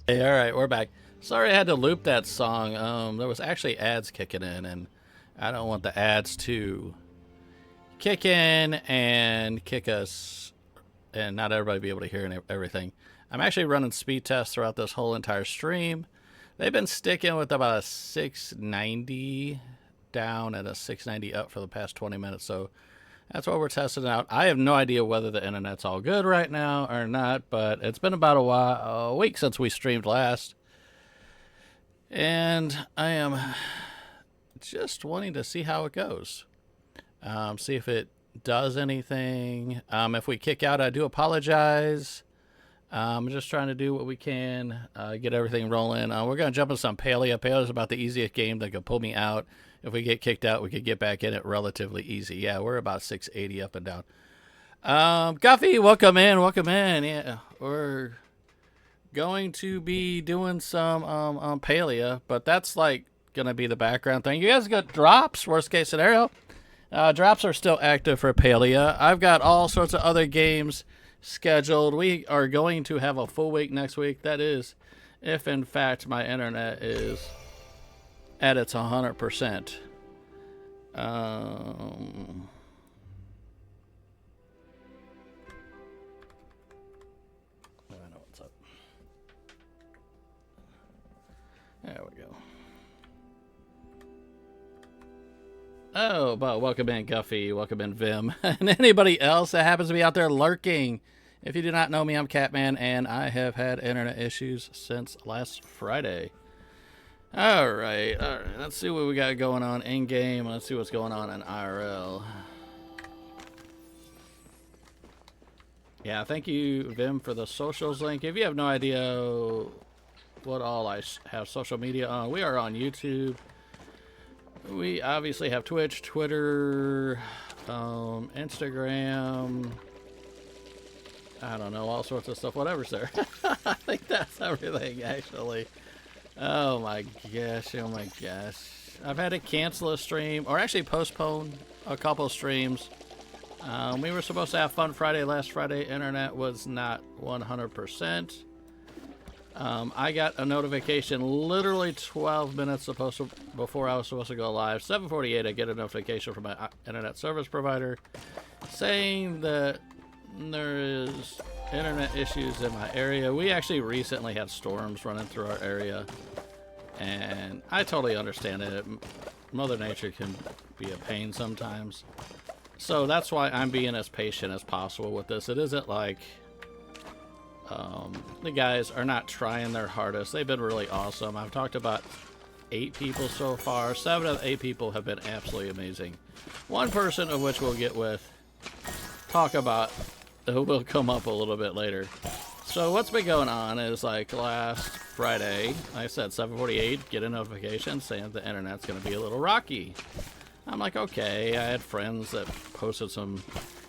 Hey, all right, we're back. Sorry I had to loop that song. There was actually ads kicking in, and I don't want the ads to kick in and kick us, and not everybody be able to hear and everything. I'm actually running speed tests throughout this whole entire stream. They've been sticking with about a 690 down and a 690 up for the past 20 minutes, so that's what we're testing out. I have no idea whether the internet's all good right now or not, but it's been about a week since we streamed last. And I am just wanting to see how it goes. See if it does anything. If we kick out, I do apologize. I'm just trying to do what we can, get everything rolling. We're going to jump into some Palia. Palia is about the easiest game that could pull me out. If we get kicked out, we could get back in it relatively easy. Yeah, we're about 680 up and down. Guffy, welcome in, welcome in. Yeah, we're going to be doing some Palia, but that's like going to be the background thing. You guys got drops, worst case scenario. Drops are still active for Palia. I've got all sorts of other games scheduled. We are going to have a full week next week. That is, if in fact my internet is at its 100%. I know what's up. There we go. Oh, but welcome in, Guffy. Welcome in, Vim. And anybody else that happens to be out there lurking. If you do not know me, I'm Catman, and I have had internet issues since last Friday. All right. Let's see what we got going on in-game. Let's see what's going on in IRL. Yeah, thank you, Vim, for the socials link. If you have no idea what all I have social media on, we are on YouTube. We obviously have Twitch, Twitter, Instagram. I don't know, all sorts of stuff. Whatever's there. I think that's everything, actually. Oh my gosh, oh my gosh. I've had to cancel a stream, or actually postpone a couple streams. We were supposed to have Fun Friday last Friday. Internet was not 100%. I got a notification literally 12 minutes before I was supposed to go live. 7:48, I get a notification from my internet service provider saying that there is internet issues in my area. We actually recently had storms running through our area, and I totally understand it. Mother Nature can be a pain sometimes. So that's why I'm being as patient as possible with this. It isn't like the guys are not trying their hardest. They've been really awesome. I've talked about 8 people so far. 7 of the 8 people have been absolutely amazing. One person of which we'll get with, talk about, will come up a little bit later. So what's been going on is, like, last Friday, I said 7:48, get a notification saying the internet's going to be a little rocky. I'm like, okay. I had friends that posted some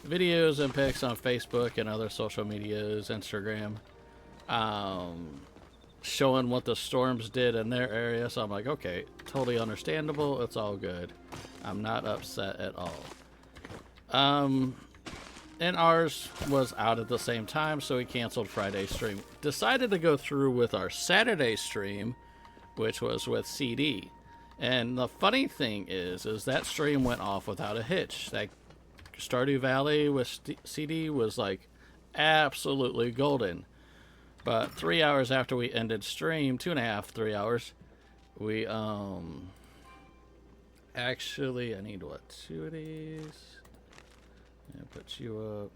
videos and pics on Facebook and other social medias, Instagram, showing what the storms did in their area. So I'm like, okay, totally understandable. It's all good. I'm not upset at all. And ours was out at the same time, so we canceled Friday's stream. Decided to go through with our Saturday stream, which was with CD. And the funny thing is that stream went off without a hitch. That Stardew Valley with CD was like absolutely golden. But 3 hours after we ended stream, 2.5, 3 hours, we actually, I need what, 2 of these? Yeah, put you up.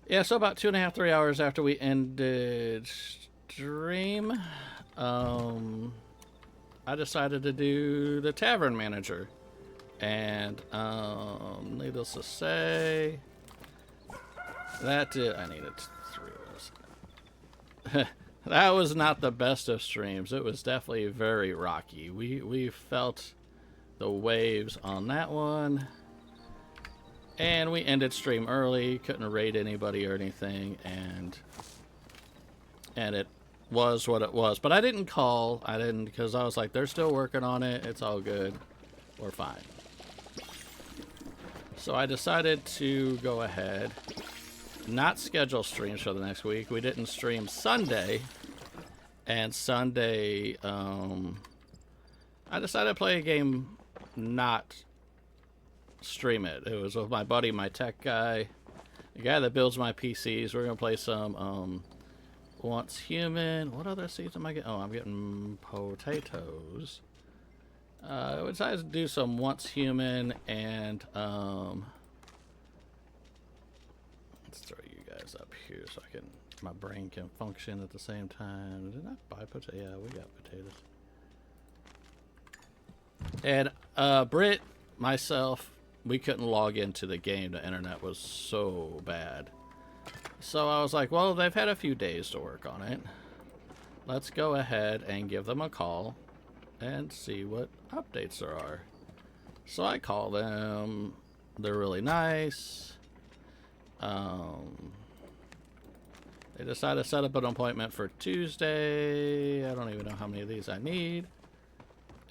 Yeah, so about 2.5, 3 hours after we ended stream, I decided to do the Tavern Manager. And needless to say, that I needed 3 of those. That was not the best of streams. It was definitely very rocky. We felt the waves on that one. And we ended stream early, couldn't raid anybody or anything, and it was what it was. But I didn't call. I didn't, because I was like, they're still working on it. It's all good. We're fine. So I decided to go ahead, not schedule streams for the next week. We didn't stream Sunday. And Sunday, I decided to play a game, not stream it. It was with my buddy, my tech guy, the guy that builds my PCs. We're going to play some Once Human. What other seeds am I getting? Oh, I'm getting potatoes. We decided to do some Once Human and let's throw you guys up here so I can, my brain can function at the same time. Did I buy potatoes? Yeah, we got potatoes. And Britt, myself, we couldn't log into the game. The internet was so bad. So I was like, well, they've had a few days to work on it. Let's go ahead and give them a call and see what updates there are. So I call them. They're really nice. They decided to set up an appointment for Tuesday. I don't even know how many of these I need.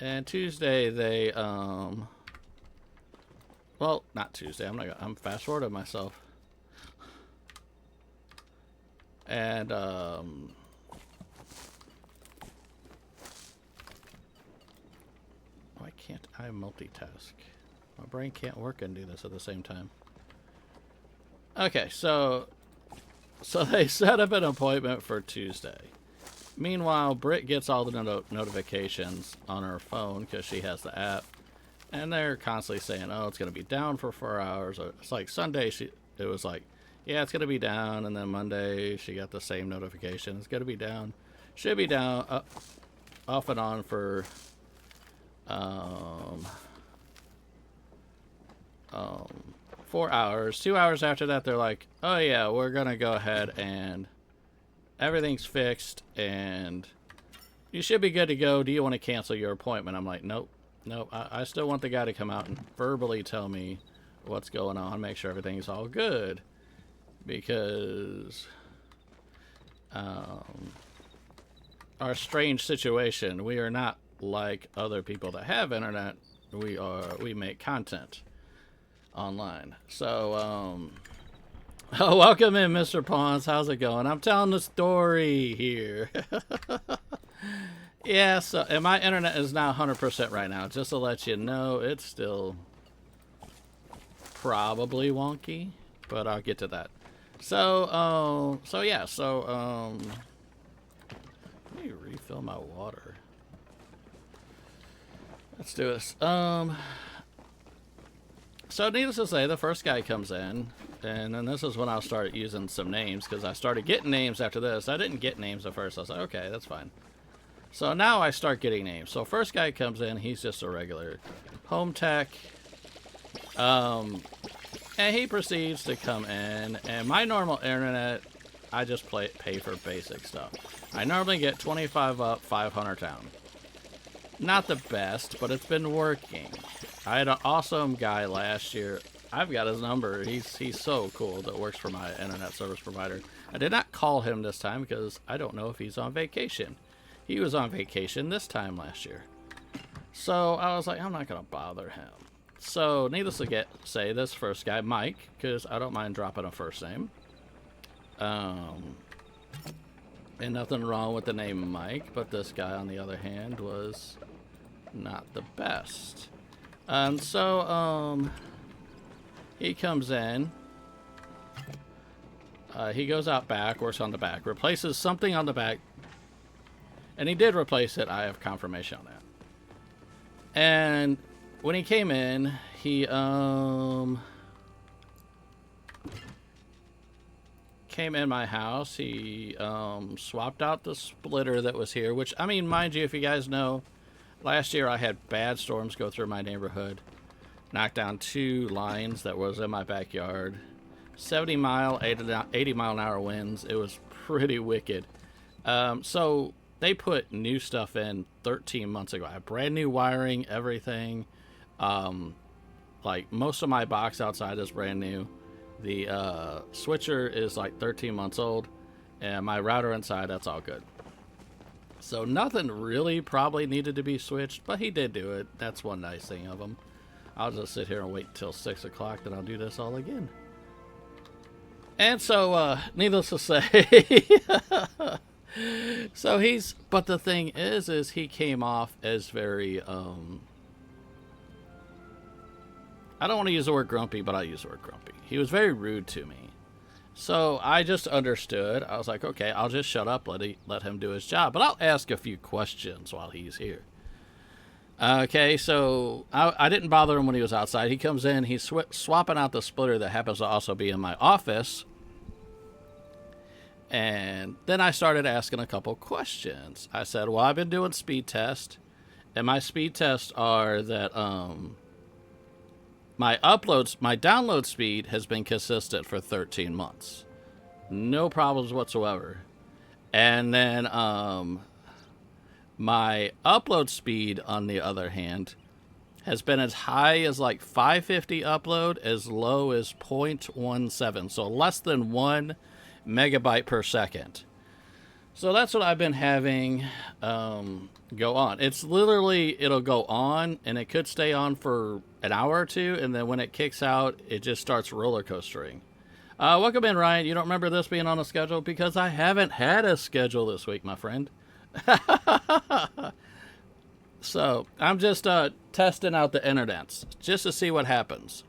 And Tuesday they well, not Tuesday. I'm fast forwarding myself. And why can't I multitask? My brain can't work and do this at the same time. Okay, so they set up an appointment for Tuesday. Meanwhile, Britt gets all the notifications on her phone because she has the app, and they're constantly saying, "Oh, it's going to be down for 4 hours." It's like Sunday, it was like, "Yeah, it's going to be down," and then Monday she got the same notification. It's going to be down. Should be down off and on for 4 hours. 2 hours after that, they're like, "Oh yeah, we're gonna go ahead and everything's fixed and you should be good to go. Do you want to cancel your appointment?" I'm like, nope. I still want the guy to come out and verbally tell me what's going on, make sure everything's all good, because our strange situation, we are not like other people that have internet. We make content online. So welcome in, Mr. Pawns. How's it going? I'm telling the story here. Yeah, so, and my internet is now 100% right now. Just to let you know, it's still probably wonky, but I'll get to that. So, yeah, let me refill my water. Let's do this. So needless to say, the first guy comes in, and then this is when I'll start using some names, because I started getting names after this. I didn't get names at first. I was like, okay, that's fine. So now I start getting names. So first guy comes in, he's just a regular home tech. And he proceeds to come in, and my normal internet, I just pay for basic stuff. I normally get 25 up, 500 down. Not the best, but it's been working. I had an awesome guy last year. I've got his number. He's so cool that works for my internet service provider. I did not call him this time because I don't know if he's on vacation. He was on vacation this time last year. So I was like, I'm not going to bother him. So needless to say, this first guy, Mike, because I don't mind dropping a first name. And nothing wrong with the name Mike, but this guy, on the other hand, was not the best. And so, he comes in. He goes out back, works on the back, replaces something on the back. And he did replace it. I have confirmation on that. And when he came in, he, came in my house. He swapped out the splitter that was here, which, I mean, mind you, if you guys know, last year I had bad storms go through my neighborhood, knocked down 2 lines that was in my backyard, 80 mile an hour winds. It was pretty wicked. So they put new stuff in 13 months ago. I have brand new wiring, everything. Like most of my box outside is brand new. The switcher is like 13 months old, and my router inside, that's all good. So nothing really probably needed to be switched, but he did do it. That's one nice thing of him. I'll just sit here and wait until 6 o'clock, then I'll do this all again. And so, needless to say, so but the thing is he came off as very, I don't want to use the word grumpy, but I'll use the word grumpy. He was very rude to me. So I just understood. I was like, okay, I'll just shut up, let him do his job. But I'll ask a few questions while he's here. Okay, so I didn't bother him when he was outside. He comes in, he's swapping out the splitter that happens to also be in my office. And then I started asking a couple questions. I said, well, I've been doing speed tests. And my speed tests are that my download speed has been consistent for 13 months. No problems whatsoever. And then my upload speed, on the other hand, has been as high as like 550 upload, as low as 0.17. So less than 1 megabyte per second. So that's what I've been having go on. It's literally, it'll go on, and it could stay on for an hour or two, and then when it kicks out, it just starts roller coastering. Welcome in, Ryan. You don't remember this being on a schedule? Because I haven't had a schedule this week, my friend. So I'm just testing out the internets just to see what happens.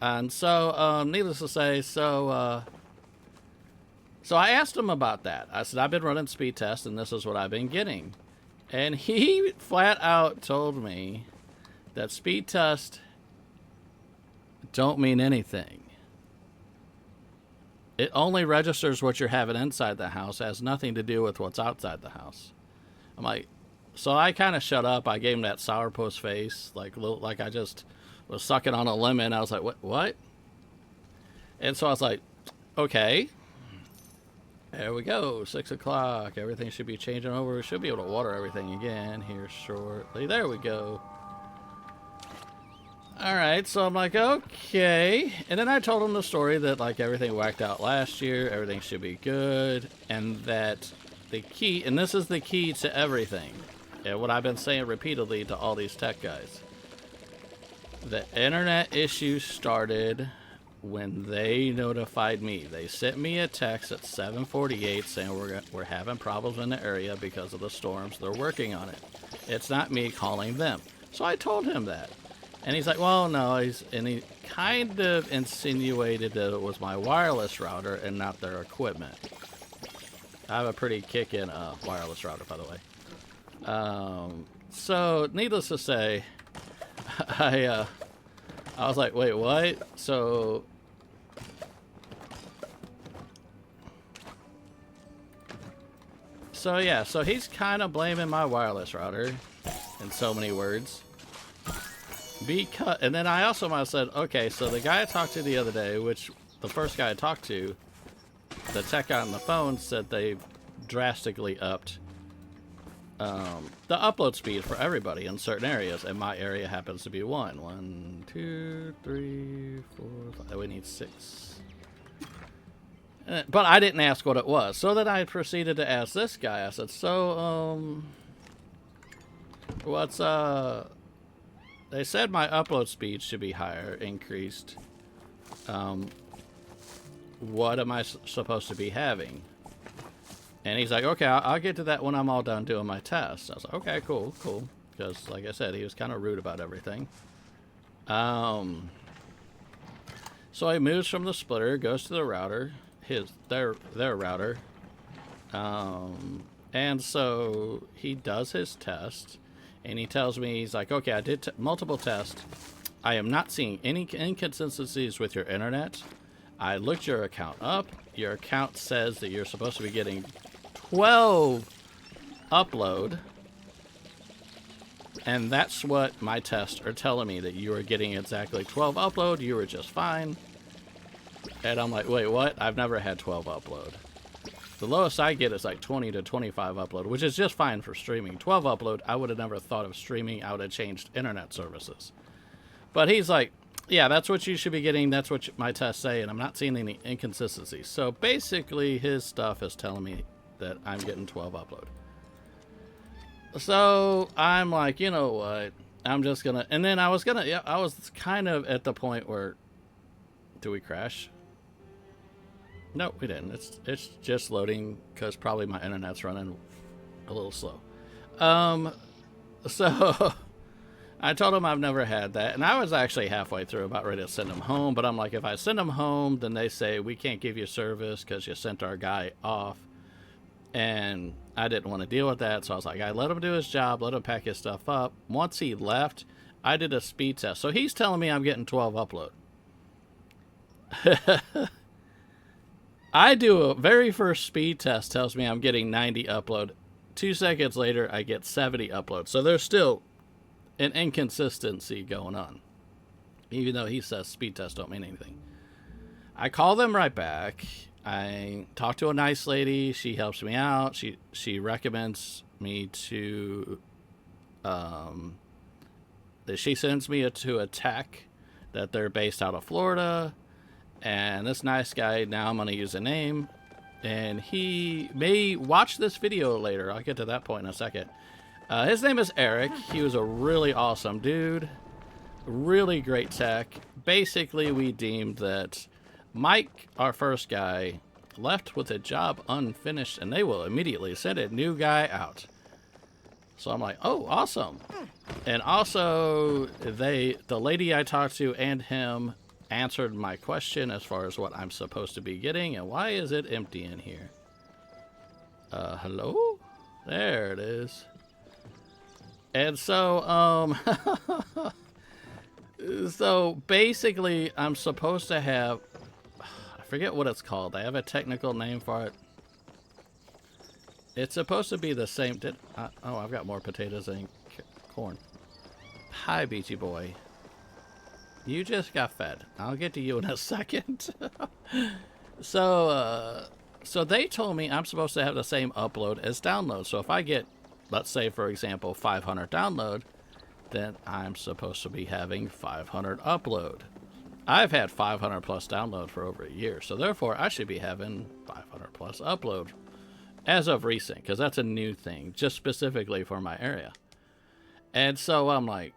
And so, needless to say, so I asked him about that. I said, I've been running speed tests, and this is what I've been getting. And he flat out told me that speed tests don't mean anything. It only registers what you're having inside the house. It has nothing to do with what's outside the house. I'm like, so I kind of shut up. I gave him that sourpuss face, like I just was sucking on a lemon. I was like, what? And so I was like, okay. There we go, 6 o'clock. Everything should be changing over. We should be able to water everything again here shortly. There we go. Alright, so I'm like, okay. And then I told him the story that, like, everything whacked out last year. Everything should be good. And that the key, and this is the key to everything, and what I've been saying repeatedly to all these tech guys. The internet issue started when they notified me. They sent me a text at 7:48 saying we're having problems in the area because of the storms. They're working on it. It's not me calling them. So I told him that. And he's like, well, no. And he kind of insinuated that it was my wireless router and not their equipment. I have a pretty kickin' wireless router, by the way. So, needless to say, I was like, wait, what? So yeah, so he's kind of blaming my wireless router in so many words. And then I also might have said, okay, so the guy I talked to the other day, which the first guy I talked to, the tech guy on the phone said they've drastically upped the upload speed for everybody in certain areas, and my area happens to be 1. 1, 2, 3, 4, 5. We need 6. But I didn't ask what it was. So then I proceeded to ask this guy. I said, so, what's, they said my upload speed should be higher, increased. What am I supposed to be having? And he's like, okay, I'll get to that when I'm all done doing my test. I was like, okay, cool. Because, like I said, he was kind of rude about everything. So he moves from the splitter, goes to the router, their router. And so he does his test, and he tells me, he's like, okay, I did multiple tests. I am not seeing any inconsistencies with your internet. I looked your account up. Your account says that you're supposed to be getting 12 upload. And that's what my tests are telling me, that you are getting exactly 12 upload. You were just fine. And I'm like, wait, what? I've never had 12 upload. The lowest I get is like 20 to 25 upload, which is just fine for streaming. 12 upload, I would have never thought of streaming. I would have changed internet services. But he's like, yeah, that's what you should be getting. That's what my tests say, and I'm not seeing any inconsistencies. So basically, his stuff is telling me that I'm getting 12 upload. So I'm like, you know what? I'm just gonna. And then I was kind of at the point where, do we crash? No, we didn't. It's just loading because probably my internet's running a little slow. So I told him I've never had that, and I was actually halfway through, about ready to send him home. But I'm like, if I send him home, then they say we can't give you service because you sent our guy off, and I didn't want to deal with that. So I was like, I let him do his job, let him pack his stuff up. Once he left, I did a speed test. So he's telling me I'm getting 12 upload. I do a very first speed test, tells me I'm getting 90 upload. 2 seconds later, I get 70 upload. So there's still an inconsistency going on, even though he says speed tests don't mean anything. I call them right back. I talk to a nice lady. She helps me out. She recommends me to, she sends me to a tech that they're based out of Florida. And this nice guy, now I'm going to use a name, and he may watch this video later. I'll get to that point in a second. His name is Eric. He was a really awesome dude. Really great tech. Basically, we deemed that Mike, our first guy, left with a job unfinished, and they will immediately send a new guy out. So I'm like, oh, awesome. And also, the lady I talked to and him answered my question as far as what I'm supposed to be getting, and why is it empty in here? Hello? There it is. And so, so basically, I'm supposed to have, I forget what it's called. I have a technical name for it. It's supposed to be the same. Oh, I've got more potatoes than corn. Hi, Beachy Boy. You just got fed. I'll get to you in a second. So they told me I'm supposed to have the same upload as download. So if I get, let's say, for example, 500 download, then I'm supposed to be having 500 upload. I've had 500 plus download for over a year. So therefore, I should be having 500 plus upload as of recent, because that's a new thing, just specifically for my area. And so I'm like,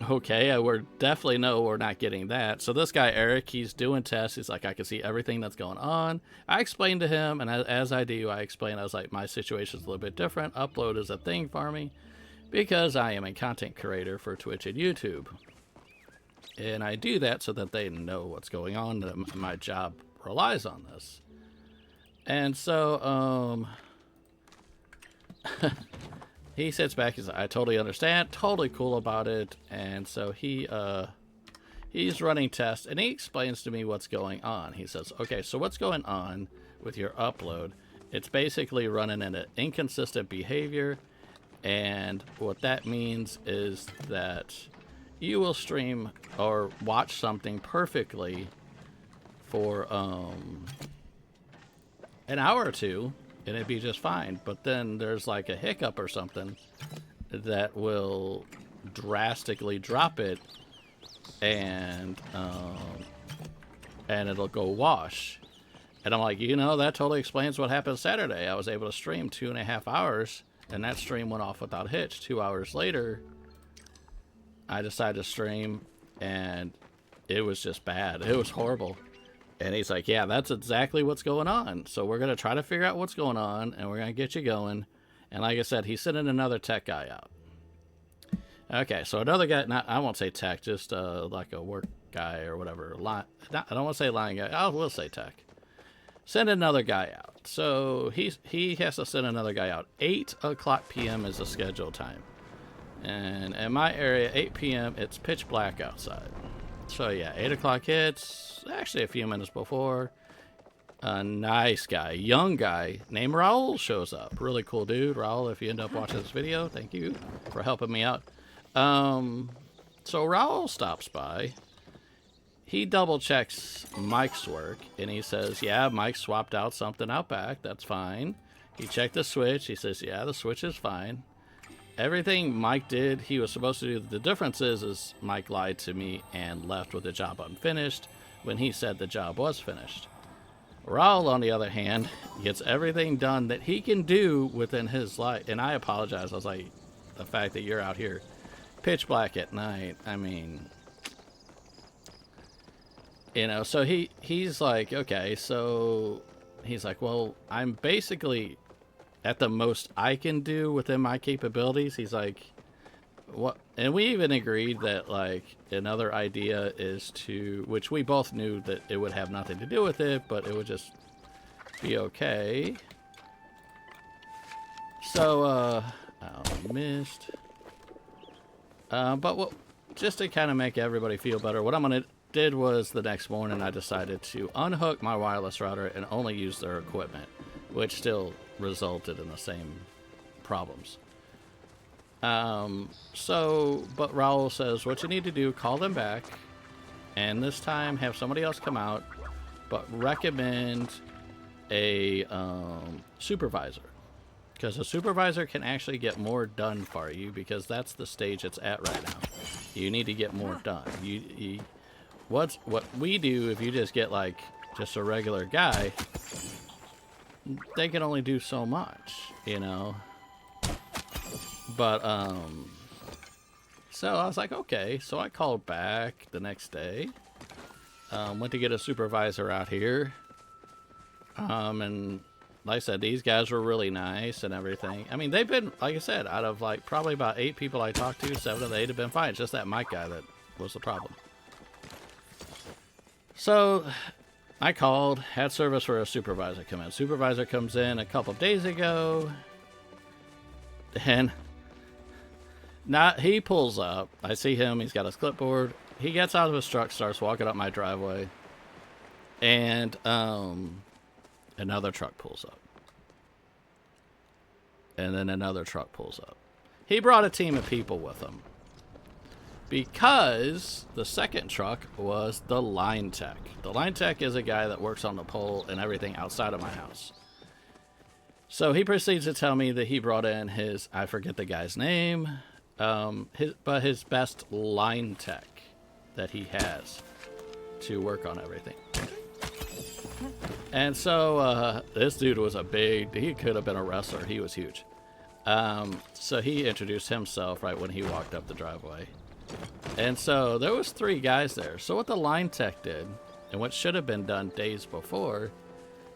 okay, we're definitely know we're not getting that. So this guy, Eric, he's doing tests. He's like, I can see everything that's going on. I explained to him, and as I do, I explained, I was like, my situation's a little bit different. Upload is a thing for me because I am a content creator for Twitch and YouTube. And I do that so that they know what's going on, that my job relies on this. And so, he sits back, he's like, I totally understand, totally cool about it. And so he's running tests, and he explains to me what's going on. He says, okay, so what's going on with your upload? It's basically running in an inconsistent behavior, and what that means is that you will stream or watch something perfectly for an hour or two, and it'd be just fine. But then there's like a hiccup or something that will drastically drop it, and it'll go wash. And I'm like, you know, that totally explains what happened Saturday. I was able to stream 2.5 hours, and that stream went off without hitch. 2 hours later, I decided to stream, and it was just bad. It was horrible. And he's like, yeah, that's exactly what's going on. So we're going to try to figure out what's going on, and we're going to get you going. And like I said, he's sending another tech guy out. Okay, so another guy, I won't say tech, just like a work guy or whatever. I don't want to say line guy. We'll say tech. Send another guy out. So he has to send another guy out. 8 o'clock p.m. is the scheduled time. And in my area, 8 p.m., it's pitch black outside. So yeah, 8 o'clock hits, actually a few minutes before. A nice guy, young guy named Raul shows up. Really cool dude. Raul, if you end up watching this video, thank you for helping me out. So Raul stops by. He double checks Mike's work, and he says, yeah, Mike swapped out something out back. That's fine. He checked the switch. He says, yeah, the switch is fine. Everything Mike did, he was supposed to do. The difference is Mike lied to me and left with the job unfinished when he said the job was finished. Raul, on the other hand, gets everything done that he can do within his life. And I apologize. I was like, the fact that you're out here pitch black at night, I mean, you know, so he's like, okay, so he's like, well, I'm basically at the most I can do within my capabilities. He's like, what? And we even agreed that, like, another idea is to, which we both knew that it would have nothing to do with it, but it would just be okay. So, missed. But what, just to kind of make everybody feel better, what I'm going to did was the next morning I decided to unhook my wireless router and only use their equipment, which still resulted in the same problems. But Raul says, what you need to do, call them back, and this time have somebody else come out, but recommend a supervisor. Because a supervisor can actually get more done for you, because that's the stage it's at right now. You need to get more done. What we do, if you just get like just a regular guy, they can only do so much, you know. But so I was like, okay. So I called back the next day, went to get a supervisor out here, and like I said, these guys were really nice and everything. I mean, they've been, like I said, out of like probably about 8 people I talked to, 7 of the 8 have been fine. It's just that Mike guy that was the problem. So I called, had service for a supervisor come in. Supervisor comes in a couple of days ago, and he pulls up. I see him. He's got his clipboard. He gets out of his truck, starts walking up my driveway, and another truck pulls up. And then another truck pulls up. He brought a team of people with him, because the second truck was the line tech. The line tech is a guy that works on the pole and everything outside of my house. So he proceeds to tell me that he brought in his, I forget the guy's name, but his best line tech that he has to work on everything. And so this dude was he could have been a wrestler. He was huge. So he introduced himself right when he walked up the driveway. And so there was 3 guys there. So what the line tech did, and what should have been done days before,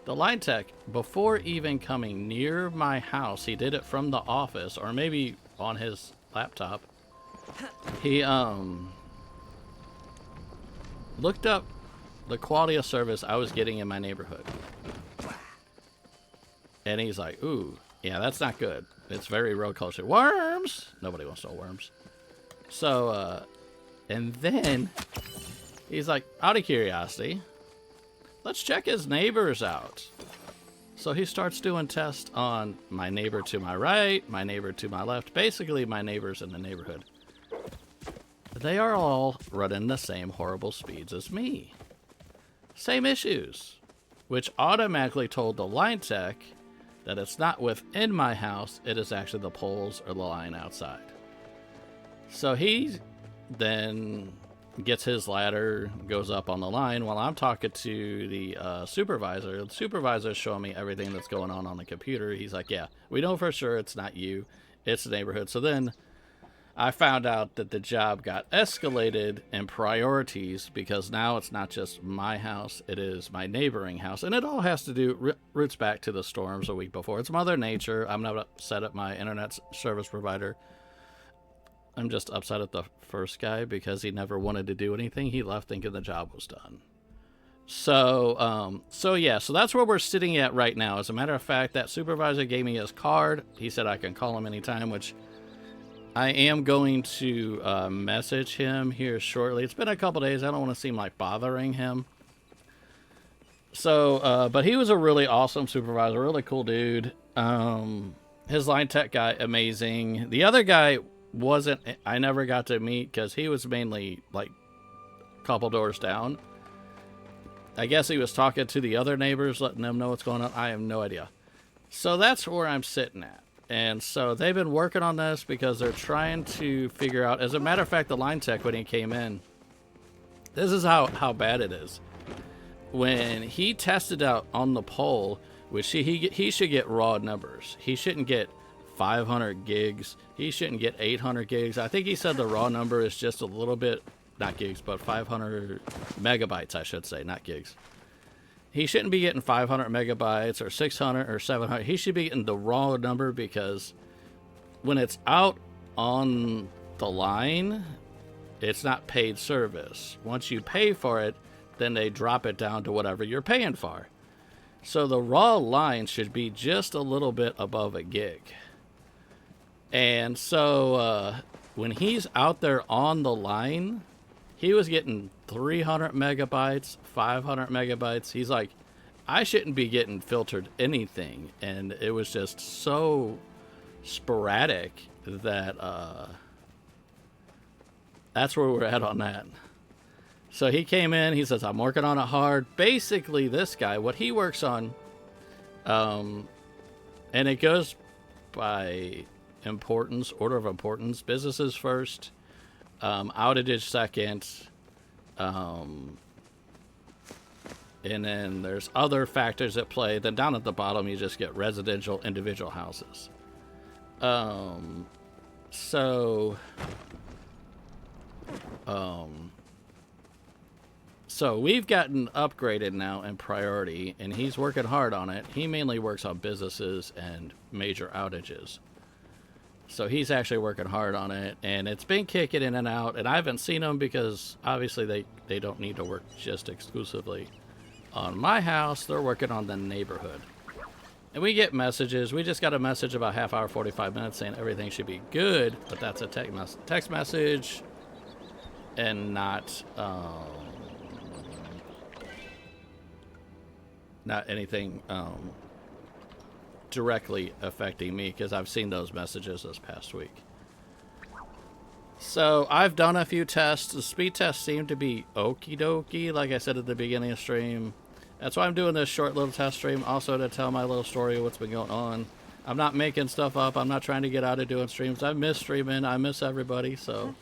the line tech, before even coming near my house, he did it from the office, or maybe on his laptop. He looked up the quality of service I was getting in my neighborhood. And he's like, ooh, yeah, that's not good. It's very road culture. Worms! Nobody wants no worms. So, and then he's like, out of curiosity, let's check his neighbors out. So he starts doing tests on my neighbor to my right, my neighbor to my left, basically my neighbors in the neighborhood. They are all running the same horrible speeds as me. Same issues, which automatically told the line tech that it's not within my house, it is actually the poles or the line outside. So he then gets his ladder, goes up on the line while I'm talking to the supervisor. The supervisor's showing me everything that's going on the computer. He's like, yeah, we know for sure it's not you, it's the neighborhood. So then I found out that the job got escalated in priorities because now it's not just my house, it is my neighboring house. And it all has to do, roots back to the storms a week before. It's Mother Nature. I'm not upset at my internet service provider. I'm just upset at the first guy because he never wanted to do anything. He left thinking the job was done. So that's where we're sitting at right now. As a matter of fact, that supervisor gave me his card. He said I can call him anytime, which I am going to message him here shortly. It's been a couple days. I don't want to seem like bothering him. So, but he was a really awesome supervisor, really cool dude. His line tech guy, amazing. The other guy wasn't, I never got to meet because he was mainly like a couple doors down. I guess he was talking to the other neighbors, letting them know what's going on. I have no idea. So that's where I'm sitting at. And so they've been working on this because they're trying to figure out, as a matter of fact, the line tech, when he came in, this is how bad it is. When he tested out on the pole, which he should get raw numbers. He shouldn't get 500 gigs. He shouldn't get 800 gigs. I think he said the raw number is just a little bit, not gigs, but 500 megabytes, I should say, not gigs. He shouldn't be getting 500 megabytes or 600 or 700. He should be getting the raw number because when it's out on the line, it's not paid service. Once you pay for it, then they drop it down to whatever you're paying for. So the raw line should be just a little bit above a gig. And so when he's out there on the line, he was getting 300 megabytes, 500 megabytes. He's like, I shouldn't be getting filtered anything. And it was just so sporadic that that's where we're at on that. So he came in, he says, I'm working on it hard. Basically, this guy, what he works on, and it goes by importance, order of importance. Businesses first, outages second, and then there's other factors at play. Then down at the bottom, you just get residential individual houses. So we've gotten upgraded now in priority, and he's working hard on it. He mainly works on businesses and major outages. So he's actually working hard on it, and it's been kicking in and out, and I haven't seen them because obviously they don't need to work just exclusively on my house. They're working on the neighborhood. And we get messages. We just got a message about half hour, 45 minutes saying everything should be good, but that's a text message and not anything directly affecting me, because I've seen those messages this past week. So I've done a few tests. The speed tests seem to be okie dokie, like I said at the beginning of the stream. That's why I'm doing this short little test stream, also to tell my little story of what's been going on. I'm not making stuff up. I'm not trying to get out of doing streams. I miss streaming. I miss everybody. So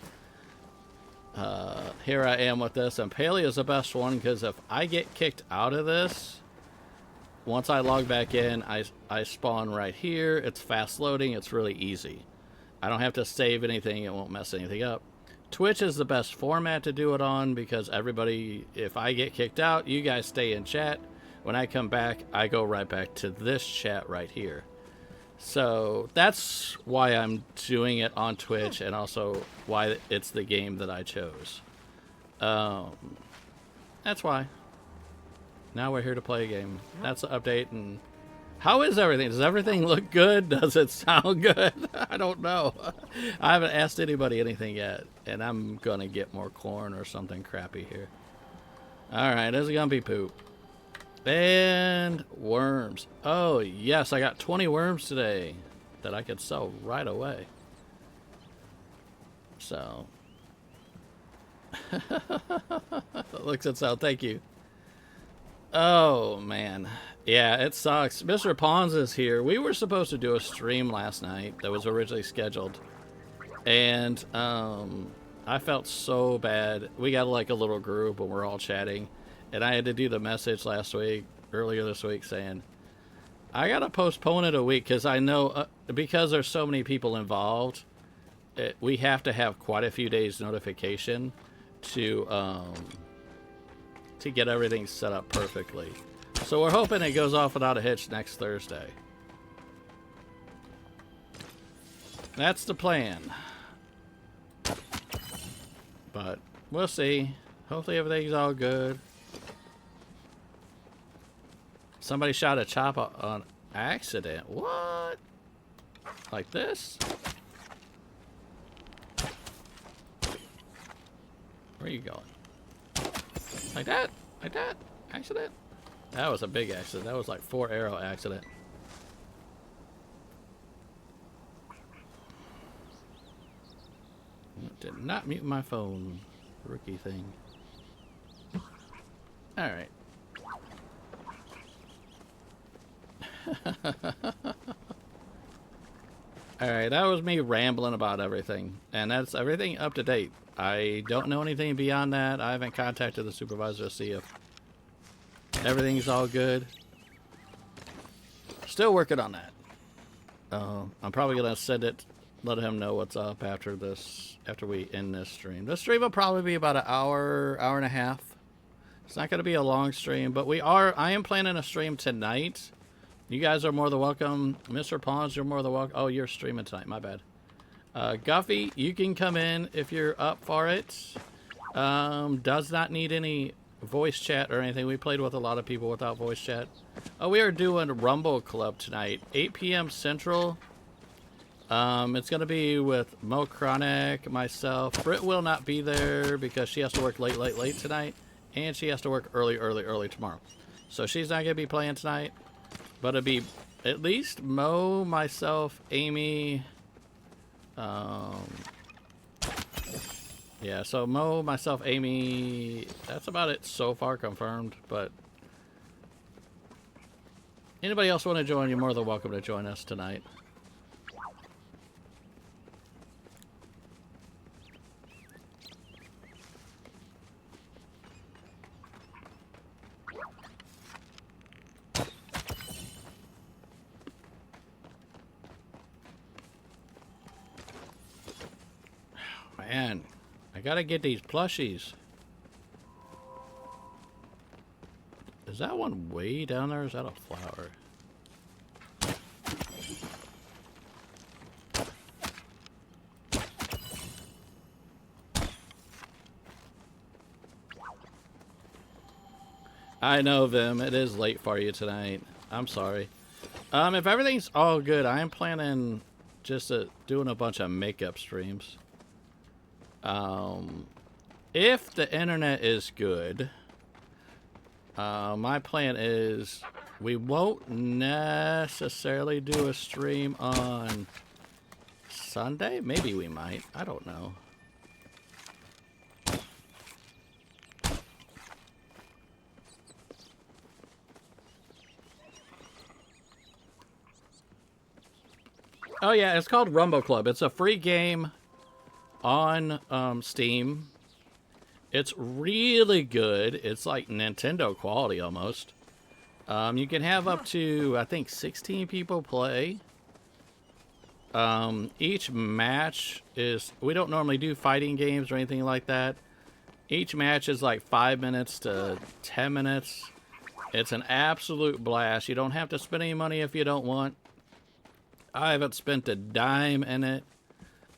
here I am with this. And Palia is the best one, because if I get kicked out of this, once I log back in, I spawn right here. It's fast loading. It's really easy. I don't have to save anything. It won't mess anything up. Twitch is the best format to do it on, because everybody, if I get kicked out, you guys stay in chat. When I come back, I go right back to this chat right here. So that's why I'm doing it on Twitch, and also why it's the game that I chose. That's why. Now we're here to play a game. That's the update. And how is everything? Does everything look good? Does it sound good? I don't know. I haven't asked anybody anything yet, and I'm gonna get more corn or something crappy here. All right, this is gonna be poop. And worms. Oh yes, I got 20 worms today that I could sell right away. So looks and sound. Thank you. Oh man, yeah, it sucks. Mr. Pons is here. We were supposed to do a stream last night that was originally scheduled, and I felt so bad. We got like a little group and we're all chatting, and I had to do the message earlier this week saying I gotta postpone it a week, because I know because there's so many people involved, we have to have quite a few days notification to get everything set up perfectly. So we're hoping it goes off without a hitch next Thursday. That's the plan. But we'll see. Hopefully everything's all good. Somebody shot a chop on accident. What? Like this? Where are you going? Like that? Like that? Accident? That was a big accident. That was like 4-arrow accident. Did not mute my phone. Rookie thing. Alright. Alright, that was me rambling about everything. And that's everything up to date. I don't know anything beyond that. I haven't contacted the supervisor to see if everything's all good. Still working on that. I'm probably going to send it, let him know what's up after this, after we end this stream. This stream will probably be about an hour, hour and a half. It's not going to be a long stream, but I am planning a stream tonight. You guys are more than welcome. Mr. Pawns, you're more than welcome. Oh, you're streaming tonight. My bad. Guffy, you can come in if you're up for it. Does not need any voice chat or anything. We played with a lot of people without voice chat. Oh, we are doing Rumble Club tonight. 8 p.m. Central. It's going to be with Mo Chronic, myself. Britt will not be there because she has to work late tonight. And she has to work early tomorrow. So she's not going to be playing tonight. But it'll be at least Mo, myself, Amy. Yeah, so Mo, myself, Amy. That's about it so far confirmed. But anybody else want to join, you're more than welcome to join us tonight. Man, I gotta get these plushies. Is that one way down there? Or is that a flower? I know, Vim. It is late for you tonight. I'm sorry. If everything's all good, I am planning just doing a bunch of makeup streams. If the internet is good, my plan is we won't necessarily do a stream on Sunday. Maybe we might. I don't know. Oh yeah, it's called Rumble Club. It's a free game on Steam. It's really good. It's like Nintendo quality almost. You can have up to, I think, 16 people play. Each match is, we don't normally do fighting games or anything like that. Each match is like 5 minutes to 10 minutes. It's an absolute blast. You don't have to spend any money if you don't want. I haven't spent a dime in it.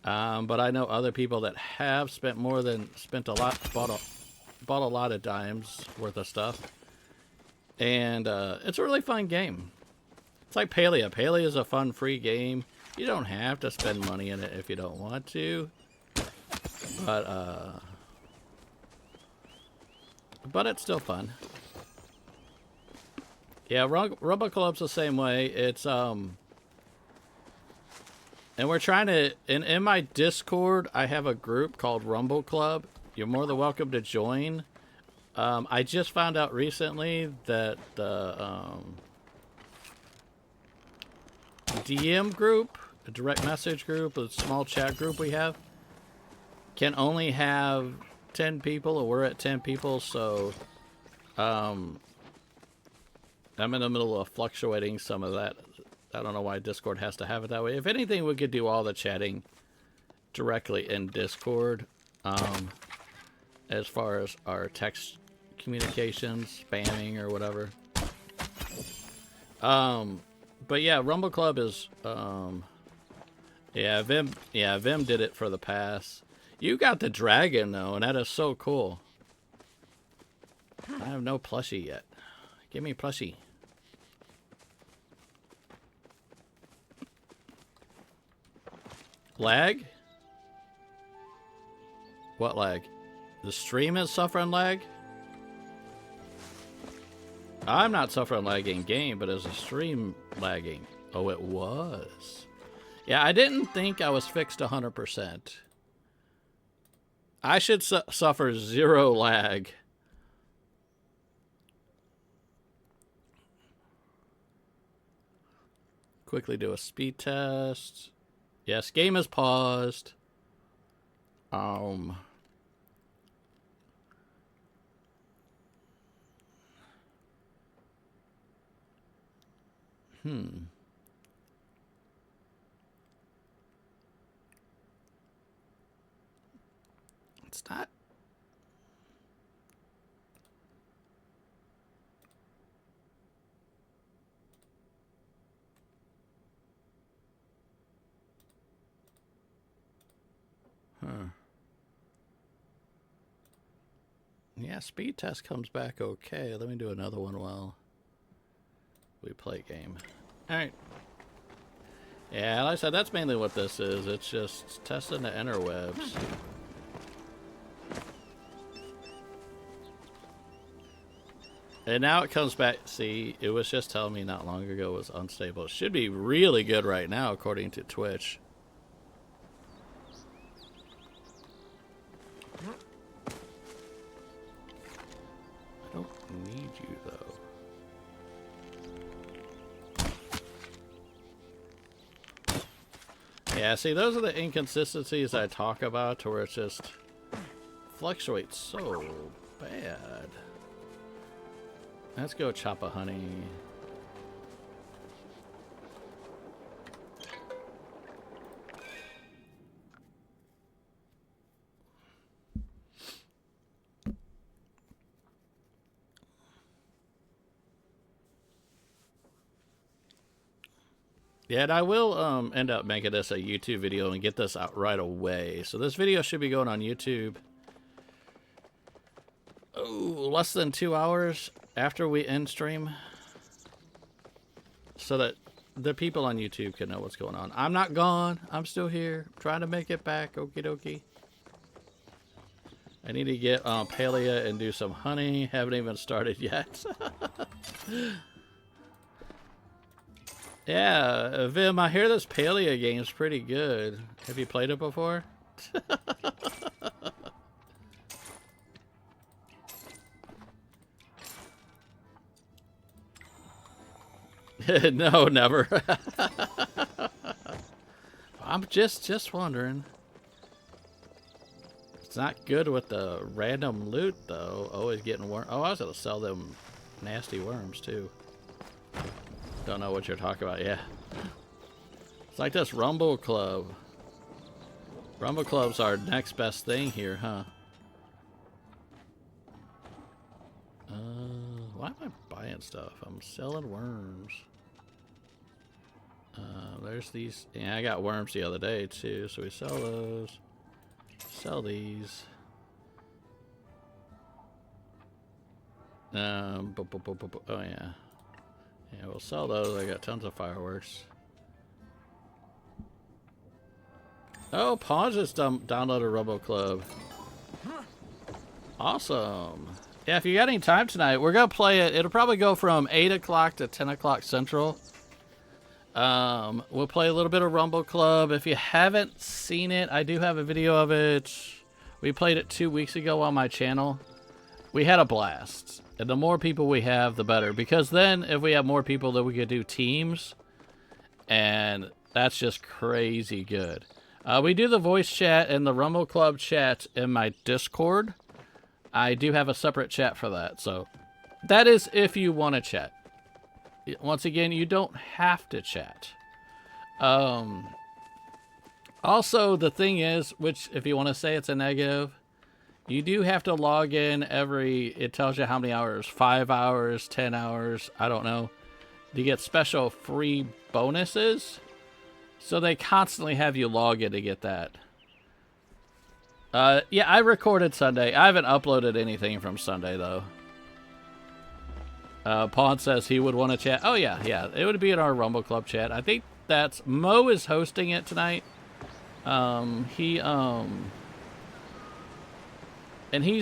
But I know other people that have spent a lot, bought a lot of dimes worth of stuff. And it's a really fun game. It's like Palia. Palia is a fun free game. You don't have to spend money in it if you don't want to. But it's still fun. Yeah, Rumble Club's the same way. It's and we're trying to, in my Discord, I have a group called Rumble Club. You're more than welcome to join. I just found out recently that the DM group, a direct message group, a small chat group we have, can only have 10 people, or we're at 10 people, so I'm in the middle of fluctuating some of that. I don't know why Discord has to have it that way. If anything, we could do all the chatting directly in Discord, as far as our text communications, spamming or whatever. But yeah, Rumble Club is, yeah, Vim did it for the pass. You got the dragon though, and that is so cool. I have no plushie yet. Give me plushie. Lag? What lag? The stream is suffering lag? I'm not suffering lag in game, but is the stream lagging? Oh, it was. Yeah, I didn't think I was fixed 100%. I should suffer 0 lag. Quickly do a speed test. Yes, game is paused. It's not. Yeah, speed test comes back okay. Let me do another one while we play game. Alright. Yeah, like I said, that's mainly what this is. It's just testing the interwebs. And now it comes back. See, it was just telling me not long ago it was unstable. It should be really good right now, according to Twitch. I don't need you, though. Yeah, see, those are the inconsistencies I talk about, to where it just fluctuates so bad. Let's go chop a honey. Yeah, and I will end up making this a YouTube video and get this out right away. So this video should be going on YouTube. Oh, less than 2 hours after we end stream, so that the people on YouTube can know what's going on. I'm not gone. I'm still here. I'm trying to make it back. Okie dokie. I need to get Palia and do some honey. Haven't even started yet. Yeah, Vim, I hear this Palia game's pretty good. Have you played it before? No, never. I'm just wondering. It's not good with the random loot, though. Always getting worms. Oh, I was gonna sell them nasty worms, too. Don't know what you're talking about, yeah. It's like this Rumble Club. Rumble Club's our next best thing here, huh? Why am I buying stuff? I'm selling worms. There's these. Yeah, I got worms the other day too, so we sell those. Sell these. Oh yeah. Yeah, we'll sell those. I got tons of fireworks. Oh, Pawn just downloaded Rumble Club. Awesome. Yeah, if you got any time tonight, we're going to play it. It'll probably go from 8 o'clock to 10 o'clock Central. We'll play a little bit of Rumble Club. If you haven't seen it, I do have a video of it. We played it 2 weeks ago on my channel. We had a blast. And the more people we have, the better. Because then, if we have more people, then we could do teams. And that's just crazy good. We do the voice chat and the Rumble Club chat in my Discord. I do have a separate chat for that. So, that is if you want to chat. Once again, you don't have to chat. Also, the thing is, which if you want to say it's a negative, you do have to log in it tells you how many hours, 5 hours, 10 hours, I don't know. You get special free bonuses. So they constantly have you log in to get that. Yeah, I recorded Sunday. I haven't uploaded anything from Sunday, though. Pawn says he would want to chat. Oh, yeah. It would be in our Rumble Club chat. I think that's... Mo is hosting it tonight. And he's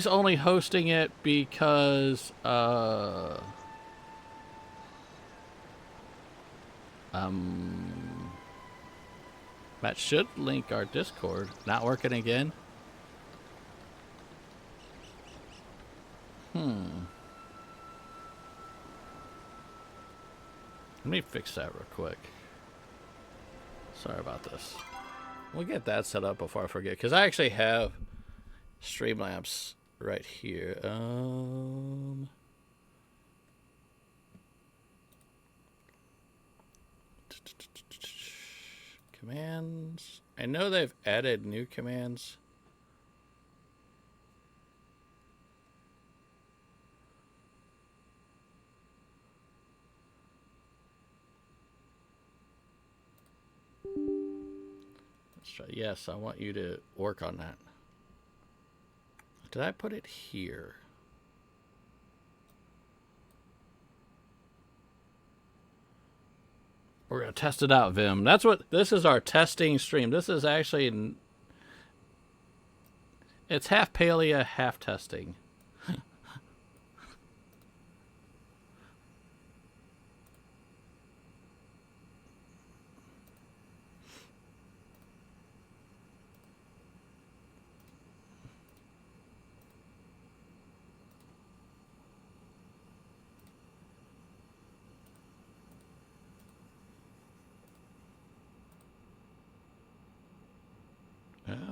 only hosting it because, that should link our Discord. Not working again? Let me fix that real quick. Sorry about this. We'll get that set up before I forget, because I actually have Streamlabs right here. Commands. I know they've added new commands. Let's try. Yes, I want you to work on that. Did I put it here? We're going to test it out, Vim. That's what... This is our testing stream. This is actually... It's half Palia, half testing.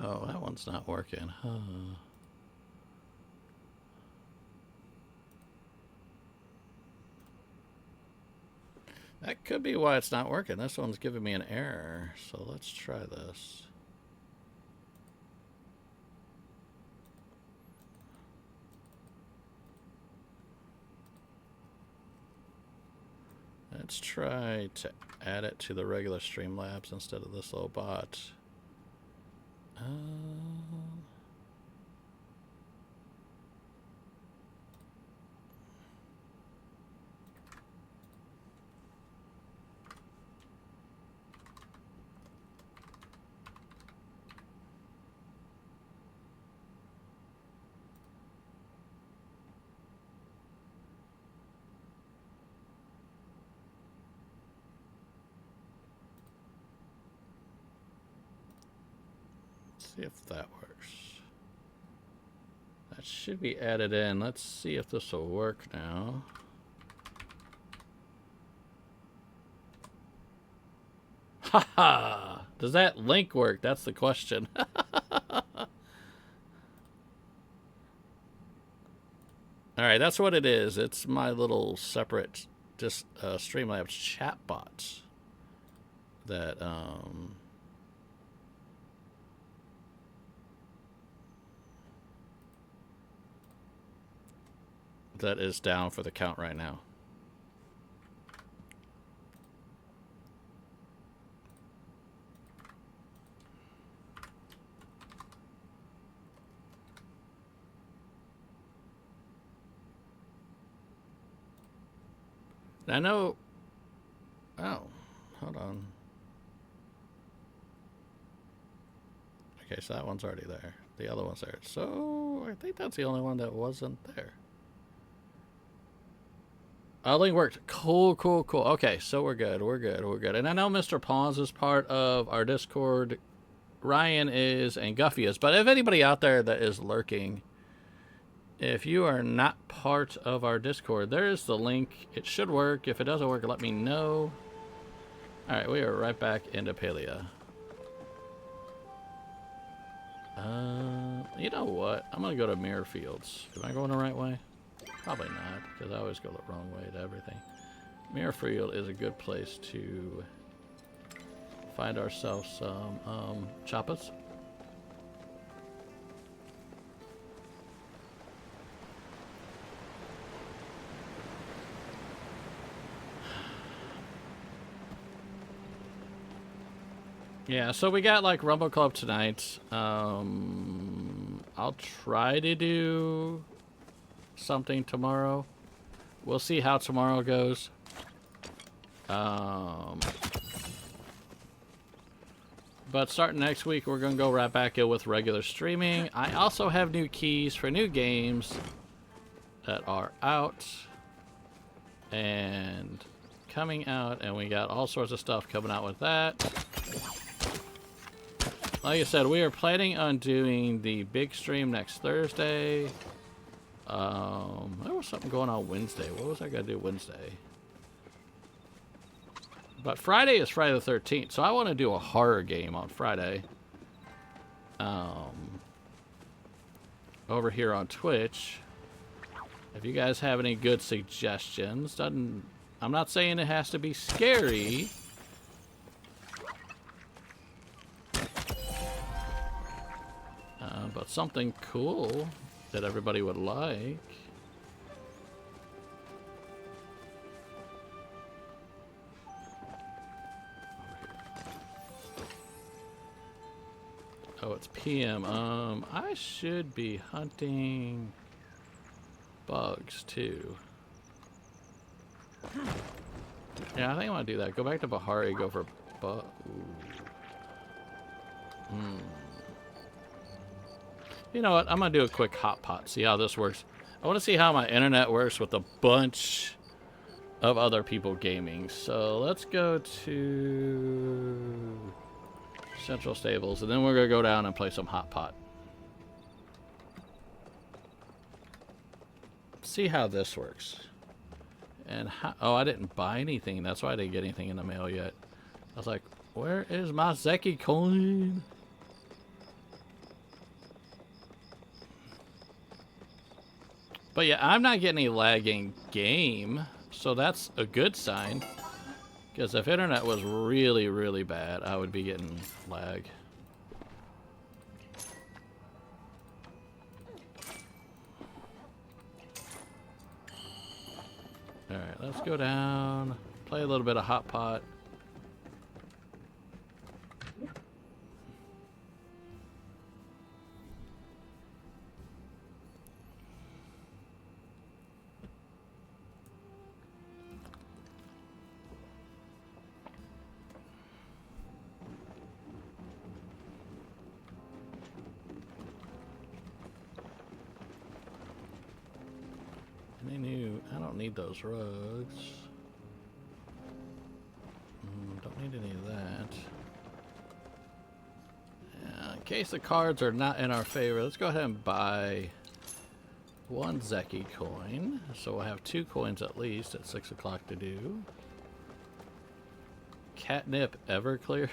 Oh, that one's not working. Huh. That could be why it's not working. This one's giving me an error. So let's try this. Let's try to add it to the regular Streamlabs instead of this little bot. See if that works. That should be added in. Let's see if this will work now. Haha! Does that link work? That's the question. Alright, that's what it is. It's my little separate Streamlabs chatbot that that is down for the count right now. I know... Oh, hold on. Okay, so that one's already there. The other one's there. So, I think that's the only one that wasn't there. Link worked. Cool. Okay, so we're good. And I know Mr. Pawns is part of our Discord. Ryan is, and Guffy is. But if anybody out there that is lurking, if you are not part of our Discord, there's the link. It should work. If it doesn't work, let me know. Alright, we are right back into Palia. You know what? I'm going to go to Mirror Fields. Am I going the right way? Probably not, because I always go the wrong way to everything. Mirror Field is a good place to find ourselves some choppas. Yeah, so we got like Rumble Club tonight. I'll try to do something tomorrow. We'll see how tomorrow goes. But starting next week, we're going to go right back in with regular streaming. I also have new keys for new games that are out and coming out, and we got all sorts of stuff coming out with that. Like I said, we are planning on doing the big stream next Thursday. There was something going on Wednesday. What was I going to do Wednesday? But Friday is Friday the 13th, so I want to do a horror game on Friday. Over here on Twitch. If you guys have any good suggestions, I'm not saying it has to be scary. But something cool that everybody would like. Oh, it's PM. I should be hunting bugs too. Yeah, I think I want to do that. Go back to Bahari, go for bug. You know what? I'm going to do a quick hot pot, see how this works. I want to see how my internet works with a bunch of other people gaming. So let's go to Central Stables, and then we're going to go down and play some hot pot. See how this works. And how, oh, I didn't buy anything. That's why I didn't get anything in the mail yet. I was like, where is my Zeki coin? But yeah, I'm not getting any lagging game, so that's a good sign. Because if internet was really, really bad, I would be getting lag. Alright, let's go down, play a little bit of hot pot. I don't need those rugs. Don't need any of that. In case the cards are not in our favor, let's go ahead and buy one Zeki coin. So we'll have 2 coins at least at 6 o'clock to do. Catnip Everclear.